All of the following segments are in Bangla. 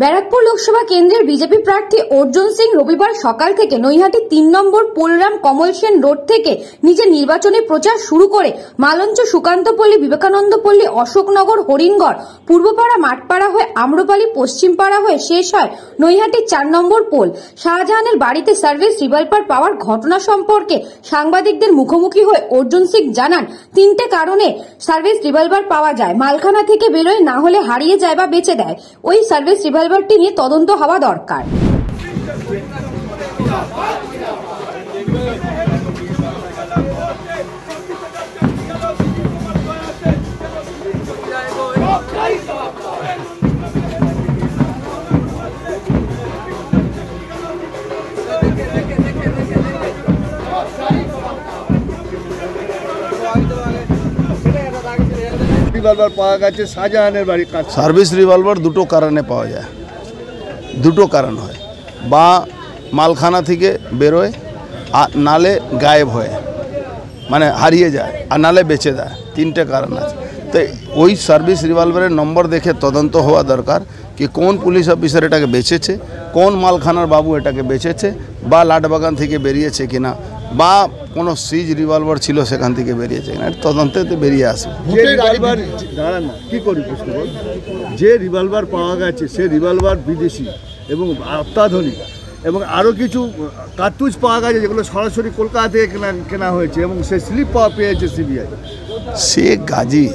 ব্যারাকপুর লোকসভা কেন্দ্রের বিজেপি প্রার্থী অর্জুন সিং রবিবার সকাল থেকে নৈহাটি ৩ নম্বর পোলরাম কমল সেন রোড থেকে নিজের নির্বাচনী প্রচার শুরু করে মালঞ্চ, সুকান্তপল্লী, বিবেকানন্দপল্লী, অশোকনগর, হরিণগড়, পূর্বপাড়া, মাঠপাড়া হয়ে আম্রপালি, পশ্চিমপাড়া হয়ে শেষ হয় নৈহাটির ৪ নম্বর পোল। শাহজাহানের বাড়িতে সার্ভিস রিভলভার পাওয়ার ঘটনা সম্পর্কে সাংবাদিকদের মুখোমুখি হয়ে অর্জুন সিং জানান, ৩টে কারণে সার্ভিস রিভলভার পাওয়া যায়। মালখানা থেকে বেরোয়, না হলে হারিয়ে যায় বা বেচে দেয়। ওই সার্ভিস রিভলভারটি নিয়ে তদন্ত হওয়া দরকার। রিভলভার পাওয়া গেছে শাহজাহানের বাড়ির কাছে। সার্ভিস রিভলভার দুটো কারণে পাওয়া যায়, দুটো কারণ হয়, বা মালখানা থেকে বেরোয়, আর নালে গায়েব হয়, মানে হারিয়ে যায়, আর নালে বেচে দেয়। 3টে কারণ আছে। তো ওই সার্ভিস রিভলভারের নম্বর দেখে তদন্ত হওয়া দরকার কি কোন পুলিশ অফিসার এটাকে বেচেছে, কোন মালখানার বাবু এটাকে বেচেছে, বা লাটবাগান থেকে বেরিয়েছে কিনা, বা কোনো সিজ রিভলভার ছিল সেখান থেকে বেরিয়েছে কিনা, তদন্তে বেরিয়ে আসবে। যে রিভলভার পাওয়া গেছে সে রিভলভার বিদেশি এবং অত্যাধুনিক, এবং আরও কিছু কার্তুজ পাওয়া গেছে যেগুলো সরাসরি কলকাতা থেকে কেনা হয়েছে, এবং সে স্লিপ পেয়েছে সিবিআই। শেখ গাজী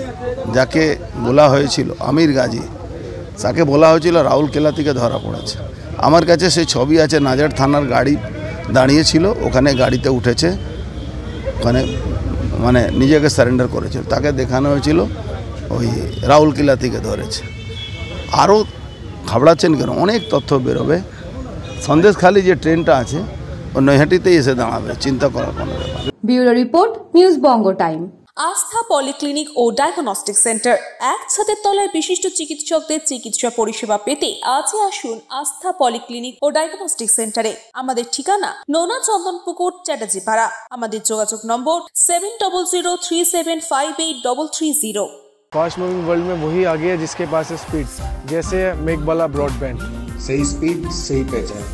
যাকে বলা হয়েছিল, আমির গাজী, তাকে বলা হয়েছিল রাউরকেলা থেকে ধরা পড়েছে। আমার কাছে সেই ছবি আছে, নাজার থানার গাড়ি দাঁড়িয়েছিল, ওখানে গাড়িতে উঠেছে, ওখানে মানে নিজেকে সারেন্ডার করেছিল, তাকে দেখানো হয়েছিল ওই রাউরকেলা থেকে ধরেছে। আরও ঘাবড়াচ্ছেন কেন? অনেক তথ্য বেরোবে। সন্দেশখালি যে ট্রেনটা আছে ও নৈহাটিতেই এসে দাঁড়াবে, চিন্তা করার কোনো ব্যাপার। ব্যুরো রিপোর্ট, নিউজ বঙ্গ টাইম। আস্থা পলিক্লিনিক ও ডায়াগনস্টিক সেন্টার, এক ছাদের তলায় বিশিষ্ট চিকিৎসকদের চিকিৎসা পরিষেবা পেতে আজই আসুন আস্থা পলিক্লিনিক ও ডায়াগনস্টিক সেন্টারে। আমাদের ঠিকানা নোনা চন্দনপুকুর, চ্যাটার্জিপাড়া। আমাদের যোগাযোগ নম্বর 7003758330। फास्ट मूविंग वर्ल्ड में वही आगे है जिसके पास है स्पीड, जैसे मेघबाला ब्रॉडबैंड। सही स्पीड, सही पहचान।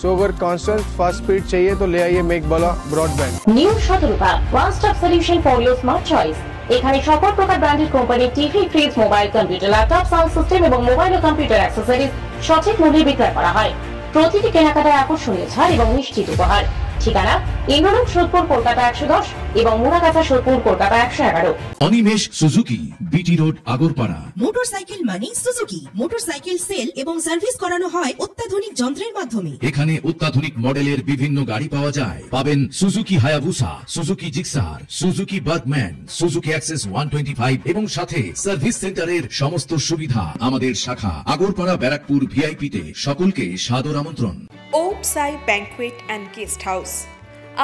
सो अगर कांस्टेंट फास्ट स्पीड चाहिए तो ले आइए Meghbala broadband. New Shatarupa one stop solution for your smart choice. এখানে সকল প্রকার ব্র্যান্ডেড কোম্পানির TV, fridge, mobile, computer, laptop, sound system এবং মোবাইল ও কম্পিউটার অ্যাক্সেসরিজ সঠিক মূল্যে বিক্রয় করা হয়। প্রতিটি কেনাকাটায় আকর্ষণীয় ছাড় এবং নিশ্চিত উপহার। ঠিকানা ইন্দ্রনগর, সোদপুর, কলকাতা 110 এবং Murakacha, Sodepur, Kolkata 111। Animesh Suzuki, BT road, Agarpara. Motorcycle মানে সুজুকি। মোটরসাইকেল সেল এবং সার্ভিস করানো হয় অত্যাধুনিক যন্ত্রের মাধ্যমে। এখানে অত্যাধুনিক মডেলের বিভিন্ন গাড়ি পাওয়া যায়। পাবেন Suzuki Hayabusa, Suzuki Gixxer, Suzuki Bergman, Suzuki access 125 এবং সাথে সার্ভিস সেন্টারের সমস্ত সুবিধা। আমাদের শাখা আগরপাড়া, ব্যারাকপুর ভিআইপি তে। সকলকে সাদর আমন্ত্রণ। ওম সাই ব্যাংকুয়েট অ্যান্ড গেস্ট হাউস।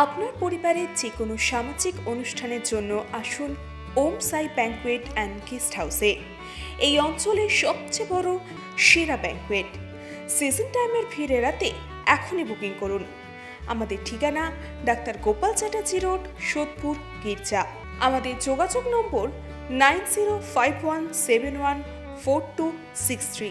আপনার পরিবারের যে কোনো সামাজিক অনুষ্ঠানের জন্য আসুন ওম সাই ব্যাংকুয়েট অ্যান্ড গেস্ট হাউসে। এই অঞ্চলের সবচেয়ে বড় সেরা ব্যাংকুয়েট। সিজন টাইমের ভিড় এড়াতে এখনই বুকিং করুন। আমাদের ঠিকানা ডাক্তার গোপাল চ্যাটার্জি রোড, সোদপুর, গির্জা। আমাদের যোগাযোগ নম্বর 9051714263।